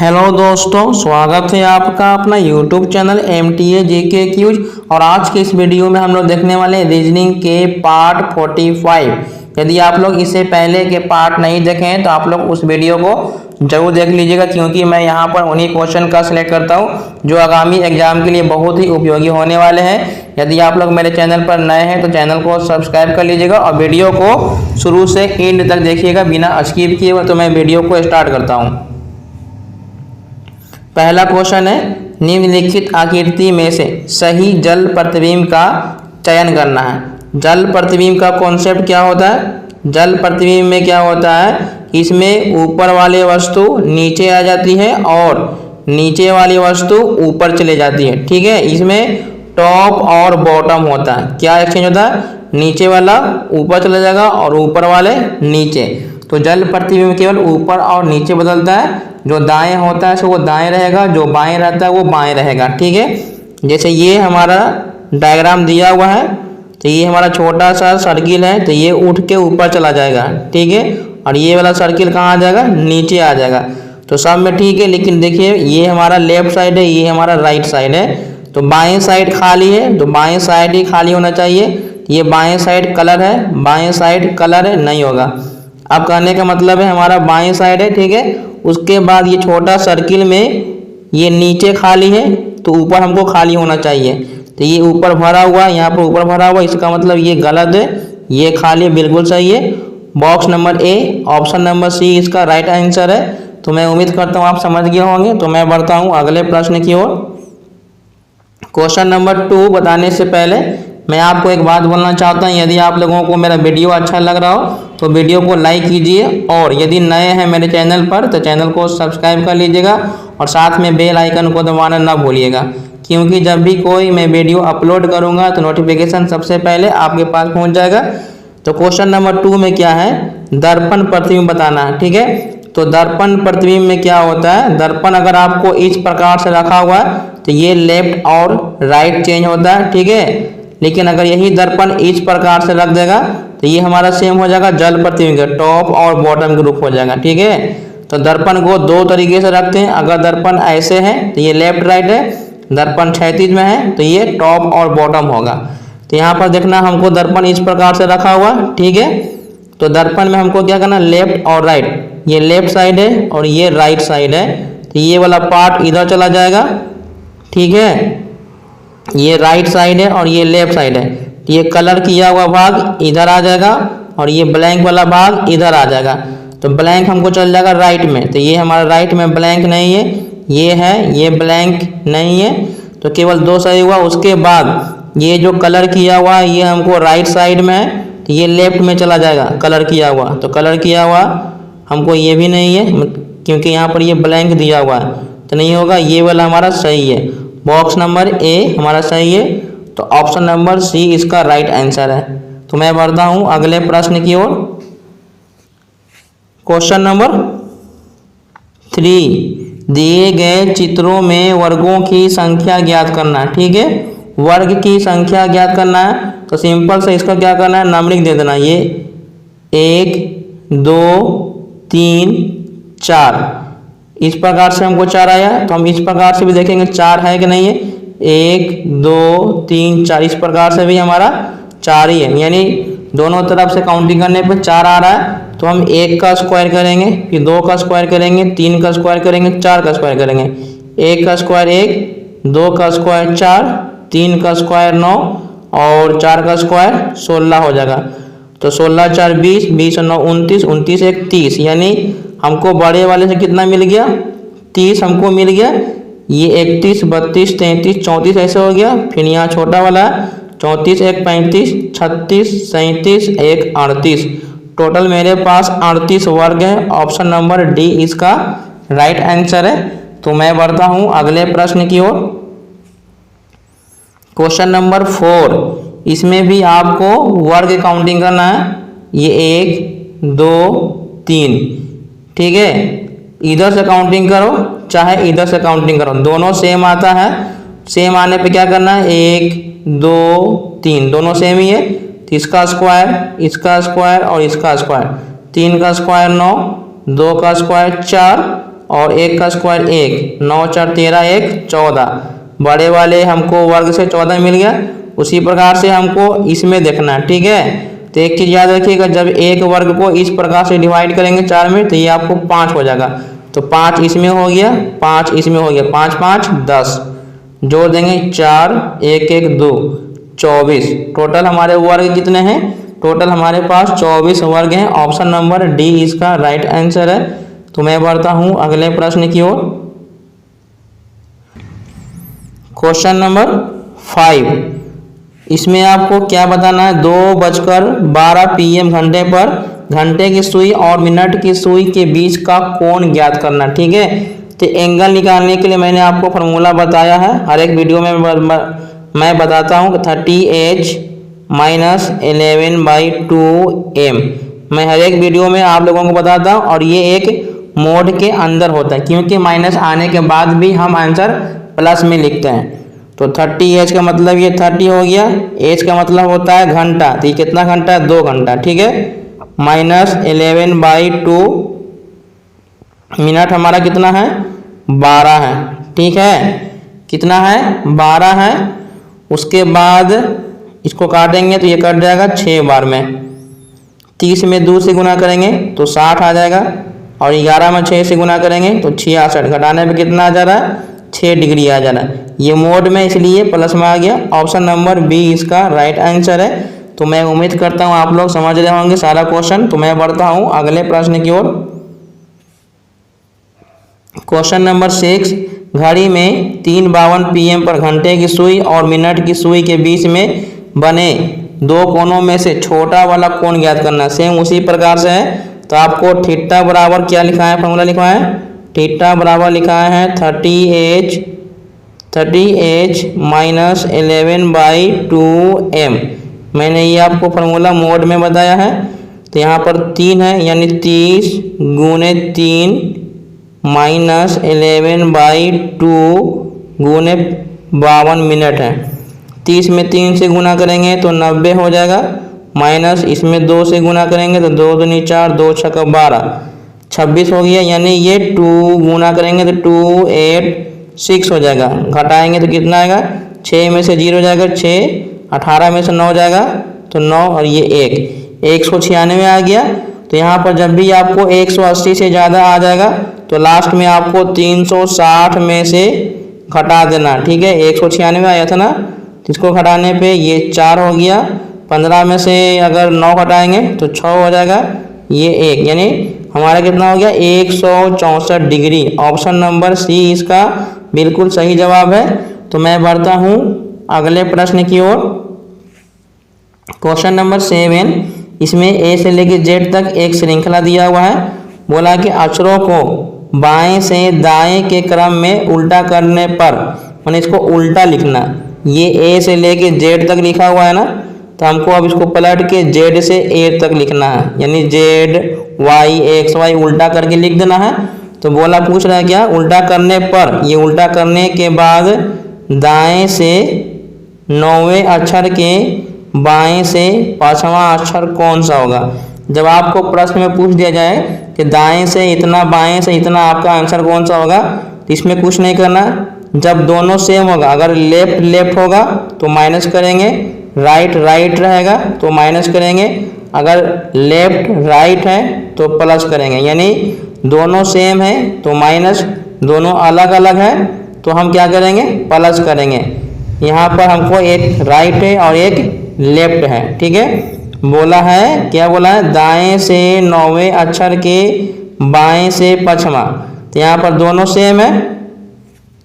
Hello दोस्तों, स्वागत है आपका अपना YouTube channel MTA GK quiz. और आज के इस वीडियो में हम लोग देखने वाले हैं रीजनिंग के पार्ट 45। यदि आप लोग इससे पहले के पार्ट नहीं देखे हैं तो आप लोग उस वीडियो को जरूर देख लीजिएगा, क्योंकि मैं यहाँ पर उन्हीं क्वेश्चन का सिलेक्ट करता हूँ जो आगामी एग्जाम के लिए बहुत ही उपयोगी होने वाले हैं। यदि आप लोग मेरे चैनल पर नए हैं तो चैनल को सब्सक्राइब कर लीजिएगा और वीडियो को शुरू से एंड तक देखिएगा बिना स्किप किए हुए। तो मैं वीडियो को स्टार्ट करता हूँ। पहला क्वेश्चन है, निम्नलिखित आकृति में से सही जल प्रतिबिंब का चयन करना है। जल प्रतिबिंब का कॉन्सेप्ट क्या होता है? जल प्रतिबिंब में क्या होता है, इसमें ऊपर वाली वस्तु नीचे आ जाती है और नीचे वाली वस्तु ऊपर चले जाती है। ठीक है, इसमें टॉप और बॉटम होता है। क्या एक्सचेंज होता है? नीचे वाला ऊपर चला जाएगा और ऊपर वाले नीचे। तो जल प्रतिबिंब केवल ऊपर और नीचे बदलता है। जो दाएं होता है सो वो दाएं रहेगा, जो बाएं रहता है वो बाएं रहेगा। ठीक है, जैसे ये हमारा डायग्राम दिया हुआ है तो ये हमारा छोटा सा सर्किल है तो ये उठ के ऊपर चला जाएगा। ठीक है, और ये वाला सर्किल कहाँ आ जाएगा? नीचे आ जाएगा। तो सब में ठीक है, लेकिन देखिए ये हमारा लेफ्ट साइड है, ये हमारा राइट साइड है। तो बाएं साइड खाली है तो बाएं साइड ही खाली होना चाहिए। ये बाएं साइड कलर है, बाएं साइड कलर है, नहीं होगा। अब कहने का मतलब है हमारा बाएं साइड है। ठीक है, उसके बाद ये छोटा सर्किल में ये नीचे खाली है तो ऊपर हमको खाली होना चाहिए। तो ये ऊपर भरा हुआ, यहाँ पर ऊपर भरा हुआ, इसका मतलब ये गलत है, ये खाली बिल्कुल सही है। Box number A, option number C इसका राइट आंसर है। तो मैं उम्मीद करता हूँ आप समझ गए होंगे। तो मैं बढ़ता हूँ अगले प्रश्न की ओर। क्वेश्चन नंबर 2 बताने से पहले मैं आपको एक बात बोलना चाहता हूँ। यदि आप लोगों को मेरा वीडियो अच्छा लग रहा हो तो वीडियो को लाइक कीजिए, और यदि नए हैं मेरे चैनल पर तो चैनल को सब्सक्राइब कर लीजिएगा और साथ में बेल आइकन को दबाना ना भूलिएगा, क्योंकि जब भी कोई मैं वीडियो अपलोड करूँगा तो नोटिफिकेशन सबसे पहले आपके पास पहुँच जाएगा। तो क्वेश्चन नंबर 2 में क्या है? दर्पण प्रतिबिंब बताना है। ठीक है, तो दर्पण प्रतिबिंब में क्या होता है? दर्पण अगर आपको इस प्रकार से रखा हुआ है तो ये लेफ्ट और राइट चेंज होता है। ठीक है, लेकिन अगर यही दर्पण इस प्रकार से रख देगा तो ये हमारा सेम हो जाएगा जल प्रतिबिंब का, टॉप और बॉटम के रूप हो जाएगा। ठीक है, तो दर्पण को दो तरीके से रखते हैं। अगर दर्पण ऐसे है तो ये लेफ्ट राइट है, दर्पण क्षैतिज में है तो ये टॉप और बॉटम होगा। तो यहाँ पर देखना हमको दर्पण इस प्रकार से रखा हुआ। ठीक है, तो दर्पण में हमको क्या करना? लेफ्ट और राइट, ये लेफ्ट साइड है और ये राइट साइड है। तो ये वाला पार्ट इधर चला जाएगा। ठीक है, ये राइट साइड है और ये लेफ्ट साइड है। ये कलर किया हुआ भाग इधर आ जाएगा और ये ब्लैंक वाला भाग इधर आ जाएगा। तो ब्लैंक हमको चल जाएगा राइट में, तो ये हमारा राइट में ब्लैंक नहीं है, ये है, ये ब्लैंक नहीं है। तो केवल दो सही हुआ। उसके बाद ये जो कलर किया हुआ ये हमको राइट साइड में है तो ये लेफ्ट में चला जाएगा कलर किया हुआ। तो कलर किया हुआ हमको ये भी नहीं है, क्योंकि यहाँ पर ये ब्लैंक दिया हुआ है तो नहीं होगा। ये वाला हमारा सही है, बॉक्स नंबर ए हमारा सही है। तो ऑप्शन नंबर सी इसका राइट आंसर है। तो मैं बढ़ता हूँ अगले प्रश्न की ओर। क्वेश्चन नंबर 3, दिए गए चित्रों में वर्गों की संख्या ज्ञात करना है। ठीक है, वर्ग की संख्या ज्ञात करना है। तो सिंपल से इसका क्या करना है? नाम लिख दे देना। ये 1 2 3 4, इस प्रकार से हमको 4 आया। तो हम इस प्रकार से भी देखेंगे 4 है कि नहीं है। 1 2 3 4, इस प्रकार से भी हमारा 4 ही है, यानी दोनों तरफ से काउंटिंग करने पर 4 आ रहा है। तो हम 1 का स्क्वायर करेंगे, फिर 2 का स्क्वायर करेंगे, 3 का स्क्वायर करेंगे, 4 का स्क्वायर करेंगे। 1 का स्क्वायर 1, 2 का स्क्वायर 4, 3 का स्क्वायर 9 और 4 का स्क्वायर 16 हो जाएगा। तो 16 4 20, 20 और 9 29, 29 1 30, यानी हमको बड़े वाले से कितना मिल गया? 30 हमको मिल गया। ये 31 32 33 34 ऐसे हो गया। फिर यहाँ छोटा वाला 34 1 35 36 37 1 38, टोटल मेरे पास 38 वर्ग है। ऑप्शन नंबर डी इसका राइट आंसर है। तो मैं बढ़ता हूँ अगले प्रश्न की ओर। क्वेश्चन नंबर 4, इसमें भी आपको वर्ग काउंटिंग करना है। ये 1 2 3, ठीक है, इधर से काउंटिंग करो चाहे इधर से काउंटिंग करो, दोनों सेम आता है। सेम आने पे क्या करना है? 1 2 3 दोनों सेम ही है। तो इसका स्क्वायर और इसका स्क्वायर, 3 का स्क्वायर 9, 2 का स्क्वायर 4 और 1 का स्क्वायर 1, 9 4 13, 1 14, बड़े वाले हमको वर्ग से 14 मिल गया। उसी प्रकार से हमको इसमें देखना है, ठीक है। तो एक चीज़ याद रखिएगा, जब एक वर्ग को इस प्रकार से डिवाइड करेंगे 4 में तो ये आपको 5 हो जाएगा। तो 5 इसमें हो गया, 5 इसमें हो गया, 5 5 10, जोड़ देंगे 4 1 1 2 24। टोटल हमारे वर्ग कितने हैं? टोटल हमारे पास 24 वर्ग हैं। ऑप्शन नंबर डी इसका राइट आंसर है। तो मैं बढ़ता हूँ अगले प्रश्न की ओर। क्वेश्चन नंबर 5, इसमें आपको क्या बताना है? 2:12 PM घंटे पर घंटे की सुई और मिनट की सुई के बीच का कोण ज्ञात करना, ठीक है। तो एंगल निकालने के लिए मैंने आपको फॉर्मूला बताया है, हर एक वीडियो में मैं बताता हूँ। 30h माइनस 11/2m मैं हर एक वीडियो में आप लोगों को बताता हूँ। और ये एक मोड के अंदर होता है, क्योंकि माइनस आने के बाद भी हम आंसर प्लस में लिखते हैं। तो 30h का मतलब ये 30 हो गया, h का मतलब होता है घंटा, तो ये कितना घंटा है? 2 घंटा, ठीक है। माइनस 11/2 मिनट हमारा कितना है? 12 है, ठीक है। कितना है? 12 है। उसके बाद इसको काटेंगे तो ये कट जाएगा 6 बार में। 30 में 2 से गुना करेंगे तो 60 आ जाएगा, और 11 में 6 से गुना करेंगे तो 66। घटाने पे कितना आ जा रहा है? 6 डिग्री आ जा रहा है। ये मोड में इसलिए प्लस में आ गया। ऑप्शन नंबर बी इसका राइट आंसर है। तो मैं उम्मीद करता हूँ आप लोग समझ रहे होंगे सारा क्वेश्चन। तो मैं बढ़ता हूँ अगले प्रश्न की ओर। क्वेश्चन नंबर 6, घड़ी में 3:52 PM पर घंटे की सुई और मिनट की सुई के बीच में बने दो कोणों में से छोटा वाला कोण ज्ञात करना। सेम उसी प्रकार से है। तो आपको थीटा बराबर क्या लिखा है? फॉर्मूला लिखा है, थीटा बराबर लिखा है 30h माइनस 11/2m। मैंने ये आपको फॉर्मूला मोड में बताया है। तो यहाँ पर 3 है, यानी 30 गुने 3 माइनस 11/2 गुने 52 मिनट है। 30 में 3 से गुना करेंगे तो 90 हो जाएगा, माइनस इसमें 2 से गुना करेंगे तो 2 दूनी 4, 2 6 12, 26 हो गया। यानी ये 2 गुना करेंगे तो 2 8 6 हो जाएगा। घटाएंगे तो कितना आएगा? 6 में से 0 जाएगा 6, 18 में से 9 जाएगा तो 9, और ये 196 आ गया। तो यहाँ पर जब भी आपको 180 से ज़्यादा आ जाएगा तो लास्ट में आपको 360 में से घटा देना, ठीक है। 196 आया था ना, इसको घटाने पे ये 4 हो गया। 15 में से अगर 9 घटाएंगे तो 6 हो जाएगा, ये 1, यानी हमारा कितना हो गया? 164 डिग्री। ऑप्शन नंबर सी इसका बिल्कुल सही जवाब है। तो मैं बढ़ता हूँ अगले प्रश्न की ओर। क्वेश्चन नंबर 7, इसमें ए से लेकर जेड तक एक श्रृंखला दिया हुआ है। बोला कि अक्षरों को बाएं से दाएं के क्रम में उल्टा करने पर, मैंने इसको उल्टा लिखना। ये ए से लेके जेड तक लिखा हुआ है ना, तो हमको अब इसको पलट के जेड से ए तक लिखना है, यानी जेड वाई एक्स वाई उल्टा करके लिख देना है। तो बोला पूछ रहा है क्या? उल्टा करने पर, ये उल्टा करने के बाद दाएं से 9वें अक्षर के बाएं से 5वां अक्षर कौन सा होगा। जब आपको प्रश्न में पूछ दिया जाए कि दाएं से इतना बाएं से इतना आपका आंसर कौन सा होगा, तो इसमें कुछ नहीं करना। जब दोनों सेम होगा, अगर लेफ्ट लेफ्ट होगा तो माइनस करेंगे, राइट राइट रहेगा तो माइनस करेंगे, अगर लेफ्ट राइट है तो प्लस करेंगे। यानी दोनों सेम है तो माइनस, दोनों अलग अलग है तो हम क्या करेंगे? प्लस करेंगे। यहाँ पर हमको एक राइट है और एक लेफ्ट है, ठीक है। बोला है क्या? बोला है दाएं से 9वें अक्षर के बाएं से 5वां। तो यहाँ पर दोनों सेम है,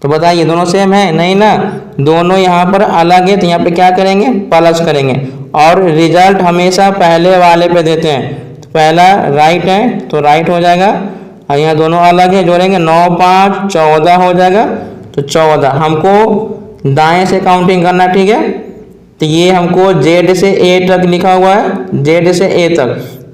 तो बताइए दोनों सेम है? नहीं ना, दोनों यहाँ पर अलग है। तो यहाँ पे क्या करेंगे? प्लस करेंगे। और रिजल्ट हमेशा पहले वाले पे देते हैं। तो पहला राइट है तो राइट हो जाएगा, और यहाँ दोनों अलग है, जोड़ेंगे 9 5 14 हो जाएगा। तो 14 हमको दाएं से काउंटिंग करना, ठीक है। तो ये हमको जेड से ए तक लिखा हुआ है, जेड से ए तक,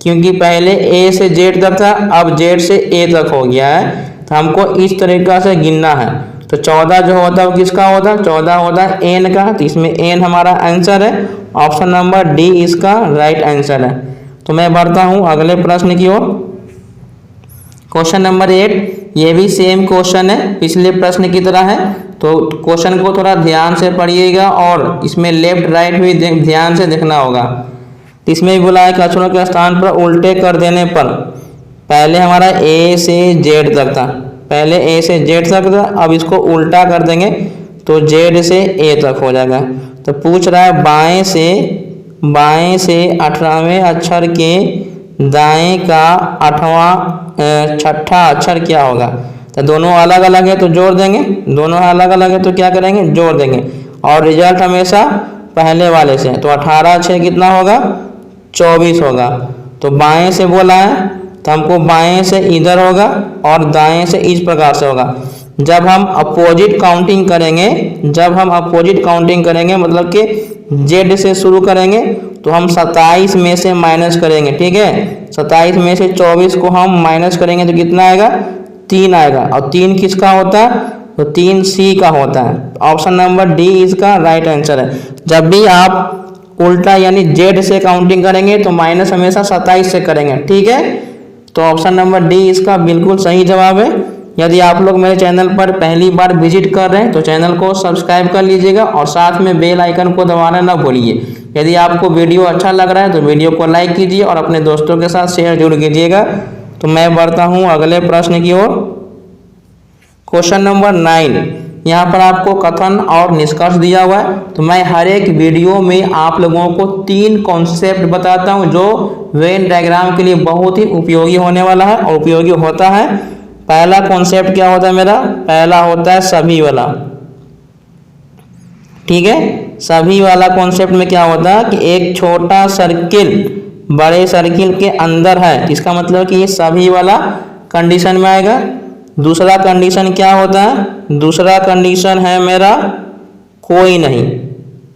क्योंकि पहले ए से जेड तक था, अब जेड से ए तक हो गया है। तो हमको इस तरीका से गिनना है। तो 14 जो होता है वो किसका होता है? 14 होता है एन का। तो इसमें एन हमारा आंसर है। ऑप्शन नंबर डी इसका राइट आंसर है। तो मैं बढ़ता हूँ अगले प्रश्न की ओर। क्वेश्चन नंबर 8, ये भी सेम क्वेश्चन है, पिछले प्रश्न की तरह है। तो क्वेश्चन को थोड़ा ध्यान से पढ़िएगा और इसमें लेफ्ट राइट भी ध्यान से देखना होगा। इसमें भी बोला है कि अक्षरों के स्थान पर उल्टे कर देने पर, पहले हमारा ए से जेड तक था, पहले ए से जेड तक था, अब इसको उल्टा कर देंगे तो जेड से ए तक हो जाएगा। तो पूछ रहा है बाएं से 18वें अक्षर के दाएं का 8वां छठा अक्षर क्या होगा। तो दोनों अलग अलग है तो जोड़ देंगे, दोनों अलग अलग है तो क्या करेंगे, जोड़ देंगे, और रिजल्ट हमेशा पहले वाले से। तो 18 6 कितना होगा, 24 होगा। तो बाएं से बोला है तो हमको बाएं से इधर होगा और दाएं से इस प्रकार से होगा। जब हम अपोजिट काउंटिंग करेंगे मतलब कि जेड से शुरू करेंगे तो हम 27 में से माइनस करेंगे, ठीक है। 27 में से 24 को हम माइनस करेंगे तो कितना आएगा, 3 आएगा। और 3 किसका होता है, तो 3 सी का होता है। ऑप्शन नंबर डी इसका राइट आंसर है। जब भी आप उल्टा यानी जेड से काउंटिंग करेंगे तो माइनस हमेशा 27 से करेंगे, ठीक है। तो ऑप्शन नंबर डी इसका बिल्कुल सही जवाब है। यदि आप लोग मेरे चैनल पर पहली बार विजिट कर रहे हैं तो चैनल को सब्सक्राइब कर लीजिएगा और साथ में बेल आइकन को दबाना ना भूलिए। यदि आपको वीडियो अच्छा लग रहा है तो वीडियो को लाइक कीजिए और अपने दोस्तों के साथ शेयर जरूर कीजिएगा। तो मैं बढ़ता हूँ अगले प्रश्न की ओर। क्वेश्चन नंबर 9, यहाँ पर आपको कथन और निष्कर्ष दिया हुआ है। तो मैं हर एक वीडियो में आप लोगों को 3 कॉन्सेप्ट बताता हूँ जो वेन डायग्राम के लिए बहुत ही उपयोगी होने वाला है और उपयोगी होता है। पहला कॉन्सेप्ट क्या होता है मेरा, पहला होता है सभी वाला, ठीक है। सभी वाला कॉन्सेप्ट में क्या होता है कि एक छोटा सर्किल बड़े सर्किल के अंदर है, इसका मतलब कि ये सभी वाला कंडीशन में आएगा। दूसरा कंडीशन क्या होता है, दूसरा कंडीशन है मेरा कोई नहीं।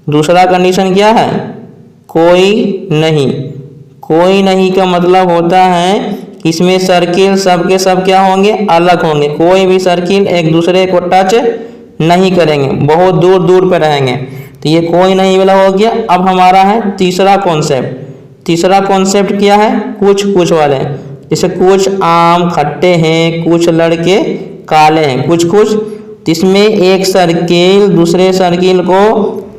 दूसरा कंडीशन क्या है, कोई नहीं। कोई नहीं का मतलब होता है इसमें सर्किल सब के सब क्या होंगे, अलग होंगे। कोई भी सर्किल एक दूसरे को टच नहीं करेंगे, बहुत दूर दूर पर रहेंगे। तो ये कोई नहीं वाला हो गया। अब हमारा है तीसरा कॉन्सेप्ट। तीसरा कॉन्सेप्ट क्या है, कुछ कुछ वाले। जैसे कुछ आम खट्टे हैं, कुछ लड़के काले हैं, कुछ कुछ। इसमें एक सर्किल दूसरे सर्किल को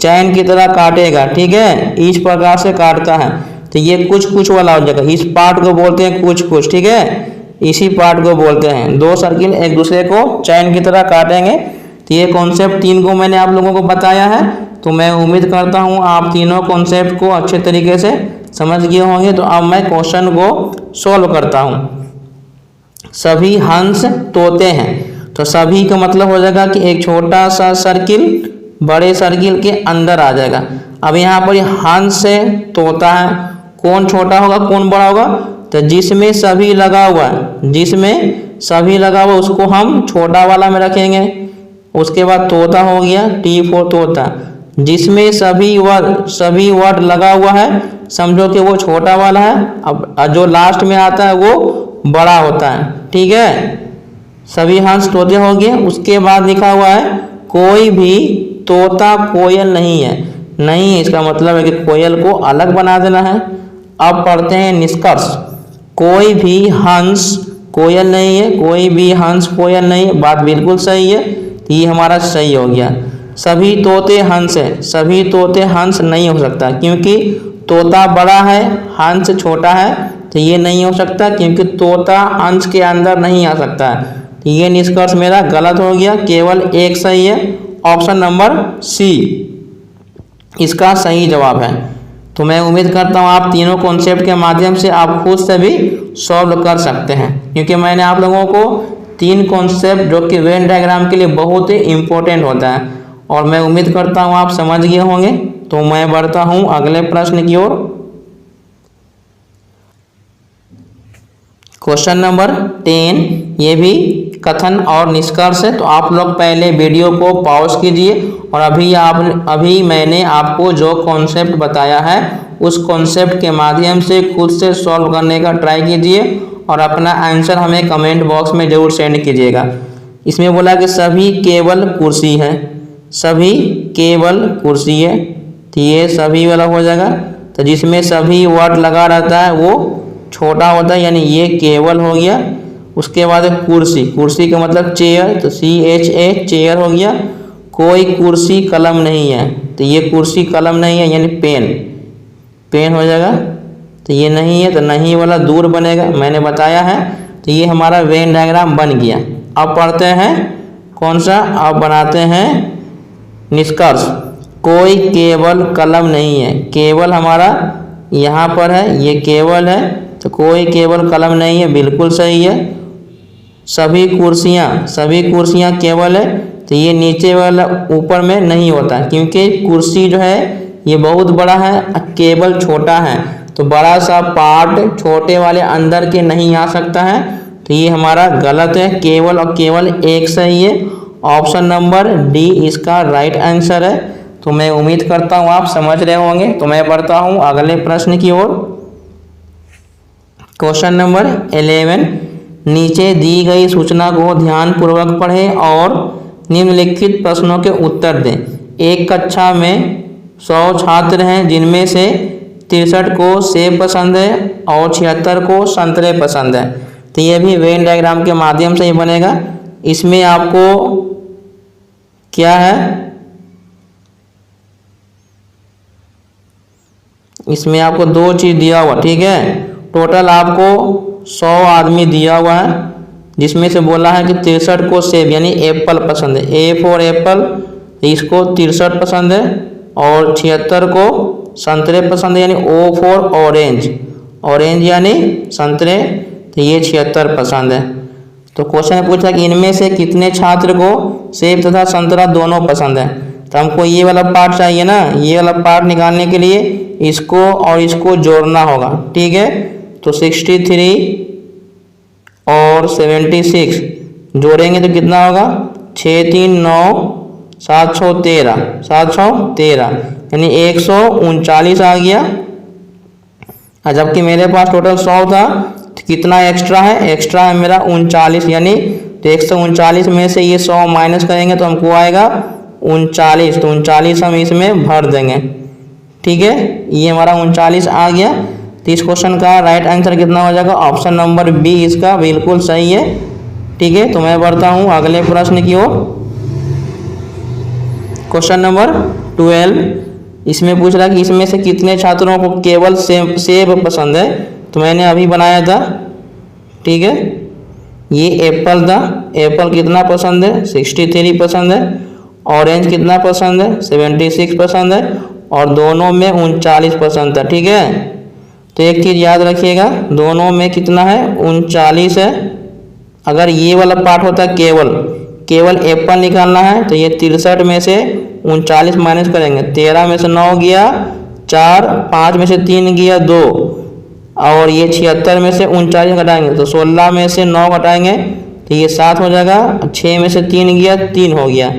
चैन की तरह काटेगा, ठीक है, इस प्रकार से काटता है। तो ये कुछ कुछ वाला हो जाएगा। इस पार्ट को बोलते हैं कुछ कुछ, ठीक है, इसी पार्ट को बोलते हैं। दो सर्किल एक दूसरे को चैन की तरह काटेंगे। तो ये कॉन्सेप्ट 3 को मैंने आप लोगों को बताया है। तो मैं उम्मीद करता हूँ आप तीनों कॉन्सेप्ट को अच्छे तरीके से समझ गए होंगे। तो अब मैं क्वेश्चन को सॉल्व करता हूँ। सभी हंस तोते हैं, तो सभी का मतलब हो जाएगा कि एक छोटा सा सर्किल बड़े सर्किल के अंदर आ जाएगा। अब यहाँ पर हंस से तोता है, कौन छोटा होगा कौन बड़ा होगा, तो जिसमें सभी लगा हुआ है, जिसमें सभी लगा हुआ उसको हम छोटा वाला में रखेंगे। उसके बाद तोता हो गया, टी फॉर तोता। जिसमें सभी वर्ड लगा हुआ है समझो कि वो छोटा वाला है। अब जो लास्ट में आता है वो बड़ा होता है, ठीक है। सभी हंस तोते हो गए। उसके बाद लिखा हुआ है कोई भी तोता कोयल नहीं है। नहीं है इसका मतलब है कि कोयल को अलग बना देना है। अब पढ़ते हैं निष्कर्ष। कोई भी हंस कोयल नहीं है, कोई भी हंस कोयल नहीं है, बात बिल्कुल सही है। ये हमारा सही हो गया। सभी तोते हंस है, सभी तोते हंस नहीं हो सकता क्योंकि तोता बड़ा है हंस छोटा है। तो ये नहीं हो सकता क्योंकि तोता हंस के अंदर नहीं आ सकता है। तो ये निष्कर्ष मेरा गलत हो गया, केवल एक सही है। ऑप्शन नंबर सी इसका सही जवाब है। तो मैं उम्मीद करता हूँ आप तीनों कॉन्सेप्ट के माध्यम से आप खुद से भी सॉल्व कर सकते हैं, क्योंकि मैंने आप लोगों को 3 कॉन्सेप्ट जो कि वेन डायग्राम के लिए बहुत ही इम्पोर्टेंट होता है और मैं उम्मीद करता हूँ आप समझ गए होंगे। तो मैं बढ़ता हूँ अगले प्रश्न की ओर। क्वेश्चन नंबर 10 ये भी कथन और निष्कर्ष है। तो आप लोग पहले वीडियो को पॉज कीजिए और अभी मैंने आपको जो कॉन्सेप्ट बताया है उस कॉन्सेप्ट के माध्यम से खुद से सॉल्व करने का ट्राई कीजिए और अपना आंसर हमें कमेंट बॉक्स में ज़रूर सेंड कीजिएगा। इसमें बोला कि सभी केवल कुर्सी है, सभी केवल कुर्सी है। तो ये सभी वाला हो जाएगा। तो जिसमें सभी वर्ड लगा रहता है वो छोटा होता है, यानी ये केवल हो गया। उसके बाद है कुर्सी, कुर्सी का मतलब चेयर, तो CHA चेयर हो गया। कोई कुर्सी कलम नहीं है, तो ये कुर्सी कलम नहीं है यानी पेन, पेन हो जाएगा। तो ये नहीं है तो नहीं वाला दूर बनेगा, मैंने बताया है। तो ये हमारा वेन डायग्राम बन गया। अब पढ़ते हैं कौन सा, अब बनाते हैं निष्कर्ष। कोई केवल कलम नहीं है, केवल हमारा यहाँ पर है, ये केवल है, तो कोई केवल कलम नहीं है, बिल्कुल सही है। सभी कुर्सियाँ केवल है, तो ये नीचे वाला ऊपर में नहीं होता, क्योंकि कुर्सी जो है ये बहुत बड़ा है, केवल छोटा है, तो बड़ा सा पार्ट छोटे वाले अंदर के नहीं आ सकता है। तो ये हमारा गलत है, केवल और केवल एक सही है। ऑप्शन नंबर डी इसका राइट आंसर है। तो मैं उम्मीद करता हूँ आप समझ रहे होंगे। तो मैं बढ़ता हूँ अगले प्रश्न की ओर। क्वेश्चन नंबर 11, नीचे दी गई सूचना को ध्यानपूर्वक पढ़ें और निम्नलिखित प्रश्नों के उत्तर दें। एक कक्षा में 100 छात्र हैं, जिनमें से 63 को सेब पसंद है और 76 को संतरे पसंद है। तो ये भी वेन डायग्राम के माध्यम से ही बनेगा। इसमें आपको क्या है, इसमें आपको दो चीज़ दिया हुआ, ठीक है। टोटल आपको 100 आदमी दिया हुआ है, जिसमें से बोला है कि 63 को सेब यानी एप्पल पसंद है, A फॉर एप्पल, इसको 63 पसंद है, और 76 को संतरे पसंद है यानी O फॉर ऑरेंज, ऑरेंज यानी संतरे, तो ये 76 पसंद है। तो क्वेश्चन में पूछा कि इनमें से कितने छात्र को सेब तथा संतरा दोनों पसंद है। तो हमको ये वाला पार्ट चाहिए ना, ये वाला पार्ट निकालने के लिए इसको और इसको जोड़ना होगा, ठीक है। तो 63 और 76 जोड़ेंगे तो कितना होगा, 6 3 9 7 6 13, 7 6 13 यानी 139 आ गया। और जबकि मेरे पास टोटल 100 था, तो कितना एक्स्ट्रा है, एक्स्ट्रा है मेरा 39, यानी तो 139 में से ये 100 माइनस करेंगे तो हमको आएगा 39, तो 39 हम इसमें भर देंगे, ठीक है। ये हमारा 39 आ गया। तो इस क्वेश्चन का राइट आंसर कितना हो जाएगा, ऑप्शन नंबर बी इसका बिल्कुल सही है, ठीक है। तो मैं बढ़ता हूँ अगले प्रश्न की ओर। क्वेश्चन नंबर 12, इसमें पूछ रहा है कि इसमें से कितने छात्रों को केवल सेब पसंद है। तो मैंने अभी बनाया था, ठीक है। ये एप्पल था, एप्पल कितना पसंद है, 63 पसंद है। ऑरेंज कितना पसंद है, 76 पसंद है, और दोनों में 39 पसंद था, ठीक है। तो एक चीज़ याद रखिएगा, दोनों में कितना है, 39 है। अगर ये वाला पार्ट होता है केवल एप्पल निकालना है, तो ये 63 में से 39 माइनस करेंगे, 13 में से 9 गया 4, 5 में से 3 गया 2, और ये 76 में से 39 घटाएंगे तो 16 में से 9 घटाएंगे तो ये 7 हो जाएगा, 6 में से 3 गया 3 हो गया,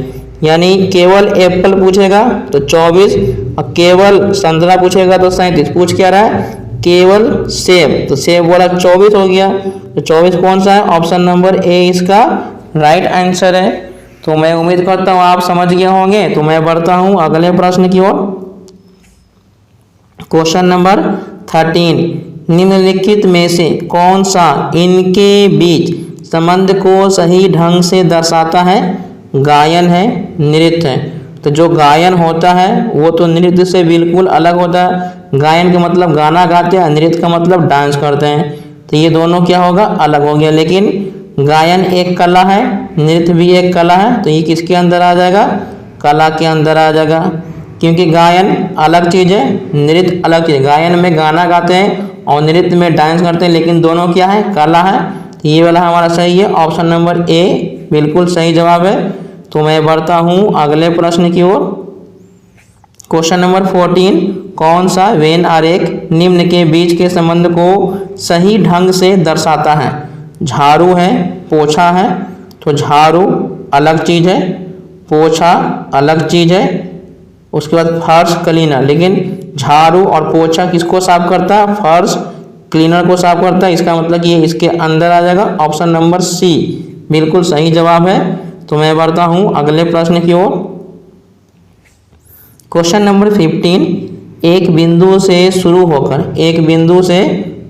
यानी केवल एप्पल पूछेगा तो 24, और केवल संतरा पूछेगा तो 37। पूछ क्या रहा है, केवल सेब, तो सेब वाला 24 हो गया। तो 24 कौन सा है, ऑप्शन नंबर ए इसका राइट आंसर है। तो मैं उम्मीद करता हूँ आप समझ गए होंगे। तो मैं बढ़ता हूँ अगले प्रश्न की ओर। क्वेश्चन नंबर 13, निम्नलिखित में से कौन सा इनके बीच संबंध को सही ढंग से दर्शाता है। गायन है, नृत्य है। तो जो गायन होता है वो तो नृत्य से बिल्कुल अलग होता है। गायन का मतलब गाना गाते हैं, नृत्य का मतलब डांस करते हैं। तो ये दोनों क्या होगा, अलग हो गया। लेकिन गायन एक कला है, नृत्य भी एक कला है, तो ये किसके अंदर आ जाएगा, कला के अंदर आ जाएगा। क्योंकि गायन अलग चीज़ है, नृत्य अलग चीज़ है। गायन में गाना गाते हैं और नृत्य में डांस करते हैं, लेकिन दोनों क्या है, कला है। तो ये वाला हमारा सही है, ऑप्शन नंबर ए बिल्कुल सही जवाब है। तो मैं बढ़ता हूँ अगले प्रश्न की ओर। क्वेश्चन नंबर 14, कौन सा वेन आरेख निम्न के बीच के संबंध को सही ढंग से दर्शाता है। झाड़ू है, पोछा है। तो झाड़ू अलग चीज़ है, पोछा अलग चीज़ है। उसके बाद फर्श क्लीनर, लेकिन झाड़ू और पोछा किसको साफ करता है, फर्श क्लीनर को साफ करता है। इसका मतलब ये इसके अंदर आ जाएगा, ऑप्शन नंबर सी बिल्कुल सही जवाब है। तो मैं बढ़ता हूँ अगले प्रश्न की ओर। क्वेश्चन नंबर 15, एक बिंदु से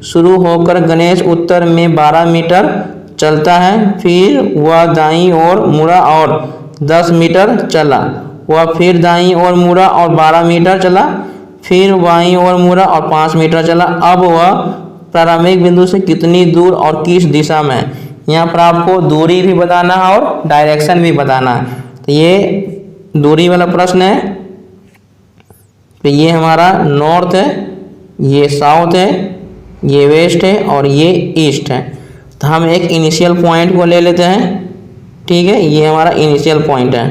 शुरू होकर गणेश उत्तर में 12 मीटर चलता है, फिर वह दाईं ओर मुड़ा और 10 मीटर चला। वह फिर दाईं ओर मुड़ा और 12 मीटर चला, फिर बाईं ओर मुड़ा और 5 मीटर चला। अब वह प्रारंभिक बिंदु से कितनी दूर और किस दिशा में है। यहाँ पर आपको दूरी भी बताना है और डायरेक्शन भी बताना है। तो ये दूरी वाला प्रश्न है। तो ये हमारा नॉर्थ है, ये साउथ है, ये वेस्ट है और ये ईस्ट है। तो हम एक इनिशियल पॉइंट को ले लेते हैं। ठीक है, ये हमारा इनिशियल पॉइंट है,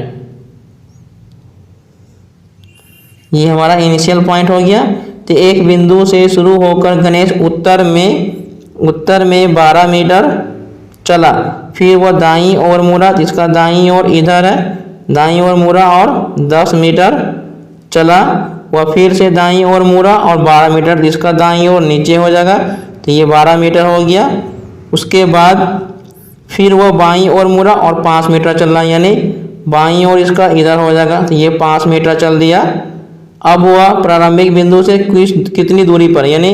ये हमारा इनिशियल पॉइंट हो गया। तो एक बिंदु से शुरू होकर गणेश उत्तर में 12 मीटर चला, फिर वह दाईं ओर मुड़ा, जिसका दाईं ओर इधर है, दाईं ओर मुड़ा और 10 मीटर चला। वह फिर से दाईं ओर मुड़ा और 12 मीटर, जिसका दाईं ओर नीचे हो जाएगा, तो ये 12 मीटर हो गया। उसके बाद फिर वह बाईं ओर मुड़ा और 5 मीटर चल रहा, यानी बाईं ओर इसका इधर हो जाएगा, तो ये 5 मीटर चल दिया। अब वह प्रारंभिक बिंदु से कितनी दूरी पर, यानी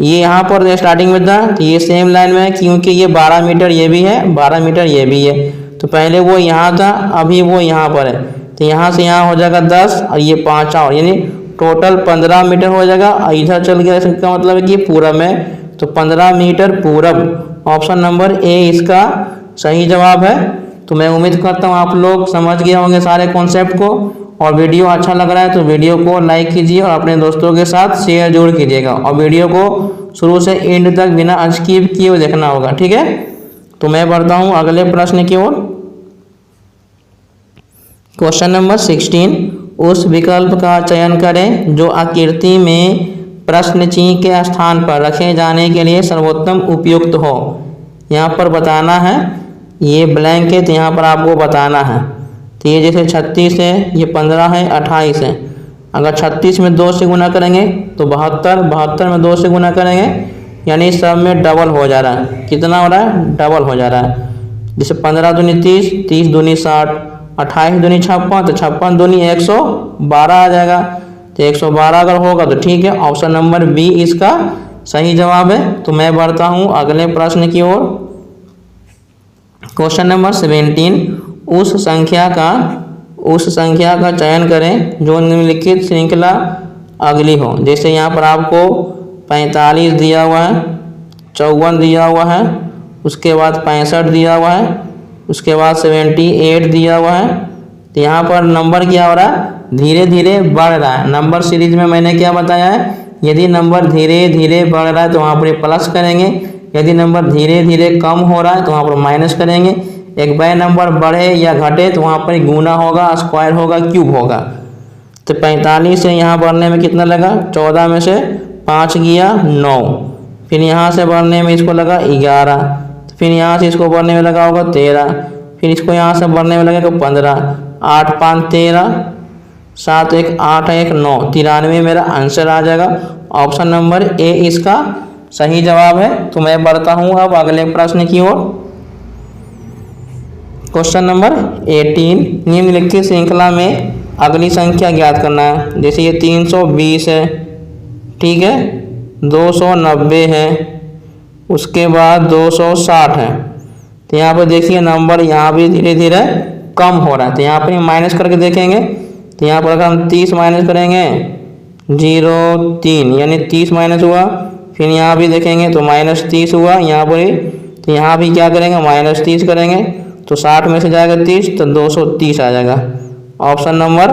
ये यहाँ पर स्टार्टिंग में था, तो ये सेम लाइन में है, क्योंकि ये 12 मीटर ये भी है, 12 मीटर ये भी है। तो पहले वो यहाँ था, अभी वो यहाँ पर है, तो यहाँ से यहाँ हो जाएगा 10 और ये 5 और, यानी टोटल 15 मीटर हो जाएगा। और इधर चल गया, इसका मतलब है कि पूरब में, तो 15 मीटर पूरब। ऑप्शन नंबर ए इसका सही जवाब है। तो मैं उम्मीद करता हूँ आप लोग समझ गए होंगे सारे कॉन्सेप्ट को, और वीडियो अच्छा लग रहा है तो वीडियो को लाइक कीजिए और अपने दोस्तों के साथ शेयर जरूर कीजिएगा, और वीडियो को शुरू से एंड तक बिना स्किप किए हुए देखना होगा। ठीक है, तो मैं बढ़ता हूँ अगले प्रश्न की ओर। क्वेश्चन नंबर 16, उस विकल्प का चयन करें जो आकृति में प्रश्न चिन्ह के स्थान पर रखे जाने के लिए सर्वोत्तम उपयुक्त हो। यहाँ पर बताना है, ये ब्लैंक है तो यहाँ पर आपको बताना है। तो ये जैसे 36 है, ये 15 है, 28 है। अगर 36 में 2 से गुना करेंगे तो 72, 72 में 2 से गुना करेंगे, यानी सब में डबल हो जा रहा है। कितना हो रहा है, डबल हो जा रहा है। जैसे 15 दूनी 30, 30 दूनी 60, 28 दूनी 56, तो 56 दूनी 112 आ जाएगा। तो 112 अगर होगा तो ठीक है, ऑप्शन नंबर बी इसका सही जवाब है। तो मैं बढ़ता हूँ अगले प्रश्न की ओर। क्वेश्चन नंबर 17, उस संख्या का चयन करें जो निम्नलिखित श्रृंखला अगली हो। जैसे यहाँ पर आपको 45 दिया हुआ है, 54 दिया हुआ है, उसके बाद 65 दिया हुआ है, उसके बाद 78 दिया हुआ है। तो यहाँ पर नंबर क्या हो रहा है, धीरे धीरे बढ़ रहा है। नंबर सीरीज में मैंने क्या बताया है, यदि नंबर धीरे धीरे बढ़ रहा है तो वहाँ पर प्लस करेंगे, यदि नंबर धीरे धीरे कम हो रहा है तो वहाँ पर माइनस करेंगे। एक बाय नंबर बढ़े या घटे तो वहाँ पर गुना होगा, स्क्वायर होगा, क्यूब होगा। तो 45 से यहाँ बढ़ने में कितना लगा, 14 में से 5 गया 9, फिर यहाँ से बढ़ने में इसको लगा 11, फिर यहाँ से इसको बढ़ने में लगा होगा 13, फिर इसको यहाँ से बढ़ने में लगेगा 15, 8 5 13, 7 1 8 1 9, 93 मेरा आंसर आ जाएगा। ऑप्शन नंबर ए इसका सही जवाब है। तो मैं बढ़ता हूँ अब अगले प्रश्न की ओर। क्वेश्चन नंबर 18, निम्नलिखित श्रृंखला में अगली संख्या ज्ञात करना है। जैसे ये 320 है, ठीक है, 290 है, उसके बाद 260 है। तो यहाँ पर देखिए नंबर यहाँ भी धीरे धीरे कम हो रहा है। तो यहाँ पर माइनस करके देखेंगे, तो यहाँ पर अगर हम 30 माइनस करेंगे 0 3, यानी 30 माइनस हुआ। फिर यहाँ भी देखेंगे तो -30 हुआ यहाँ पर, तो यहाँ भी क्या करेंगे, -30 करेंगे, तो 60 में से जाएगा 30, तो 230 आ जाएगा। ऑप्शन नंबर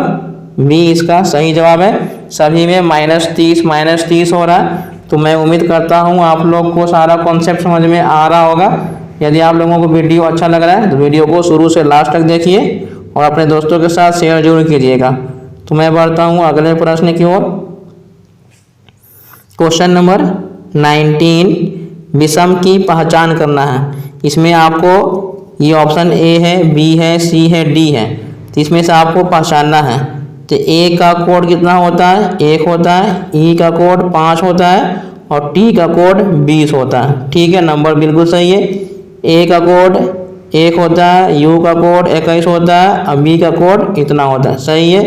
बी इसका सही जवाब है। सभी में -30 हो रहा है। तो मैं उम्मीद करता हूँ आप लोग को सारा कॉन्सेप्ट समझ में आ रहा होगा। यदि आप लोगों को वीडियो अच्छा लग रहा है तो वीडियो को शुरू से लास्ट तक देखिए और अपने दोस्तों के साथ शेयर जरूर कीजिएगा। तो मैं बढ़ता हूँ अगले प्रश्न की ओर। क्वेश्चन नंबर 19, विषम की पहचान करना है। इसमें आपको ये ऑप्शन ए है, बी है, सी है, डी है। तो इसमें से आपको पहचानना है। तो ए का कोड कितना होता है, 1 होता है, ई का कोड 5 होता है और टी का कोड 20 होता है। ठीक है, नंबर बिल्कुल सही है। ए का कोड 1 होता है, यू का कोड 21 होता है और बी का कोड इतना होता है। सही है,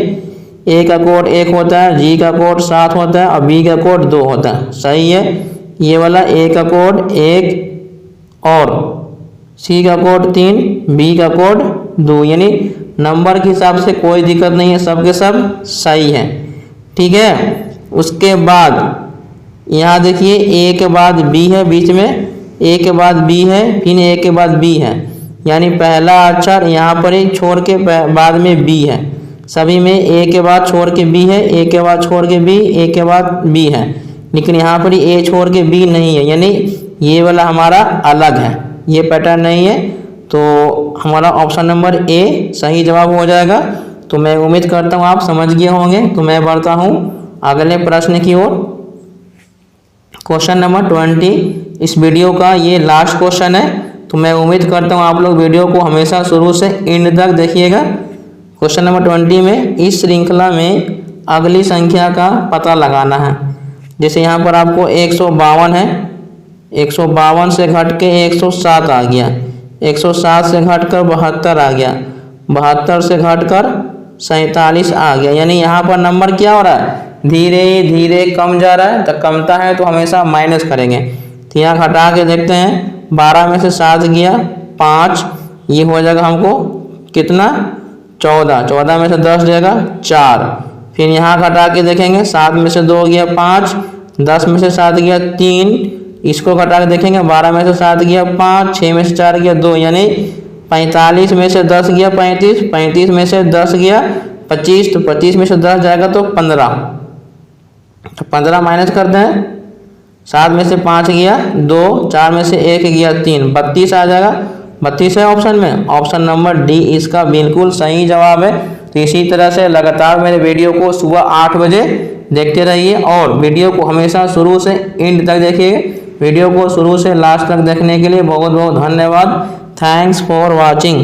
ए का कोड 1 होता है, जी का कोड 7 होता है और बी का कोड 2 होता है। सही है, ये वाला ए का कोड 1 और सी का कोड 3, बी का कोड 2, यानी नंबर के हिसाब से कोई दिक्कत नहीं है, सब के सब सही है। ठीक है, उसके बाद यहाँ देखिए ए के बाद बी है, बीच में ए के बाद बी है, फिर ए के बाद बी है, यानी पहला अक्षर यहाँ पर ही छोड़ के बाद में बी है। सभी में ए के बाद छोड़ के बी है, ए के बाद छोड़ के बी, ए के बाद बी है, लेकिन यहाँ पर ए छोड़ के बी नहीं है, यानी ये वाला हमारा अलग है, ये पैटर्न नहीं है। तो हमारा ऑप्शन नंबर ए सही जवाब हो जाएगा। तो मैं उम्मीद करता हूँ आप समझ गए होंगे। तो मैं बढ़ता हूँ अगले प्रश्न की ओर। क्वेश्चन नंबर 20 इस वीडियो का ये लास्ट क्वेश्चन है। तो मैं उम्मीद करता हूँ आप लोग वीडियो को हमेशा शुरू से एंड तक देखिएगा। क्वेश्चन नंबर 20 में इस श्रृंखला में अगली संख्या का पता लगाना है। जैसे यहाँ पर आपको 152 है, 152 से घट के 107 आ गया, 107 से घटकर 72 आ गया, 72 से घटकर 47 आ गया, यानी यहाँ पर नंबर क्या हो रहा है, धीरे धीरे कम जा रहा है। तो कमता है तो हमेशा माइनस करेंगे। तो यहाँ घटा के देखते हैं, 12 में से 7 गया 5, ये हो जाएगा हमको कितना 14, 14 में से 10 जाएगा 4। फिर यहाँ घटा के देखेंगे, 7 में से 2 गया 5, 10 में से 7 गया 3, इसको घटा के देखेंगे, 12 में से 7 गया 5, 6 में से 4 गया 2, यानी 45 में से 10 गया 35, 35 में से 10 गया 25, तो 25 में से 10 जाएगा तो 15, तो 15 माइनस करते हैं, 7 में से 5 गया 2, 4 में से 1 गया 3, 32 आ जाएगा। 32 है ऑप्शन में, ऑप्शन नंबर डी इसका बिल्कुल सही जवाब है। तो इसी तरह से लगातार मेरे वीडियो को सुबह 8 बजे देखते रहिए और वीडियो को हमेशा शुरू से एंड तक देखिए। वीडियो को शुरू से लास्ट तक देखने के लिए बहुत बहुत धन्यवाद। Thanks for watching.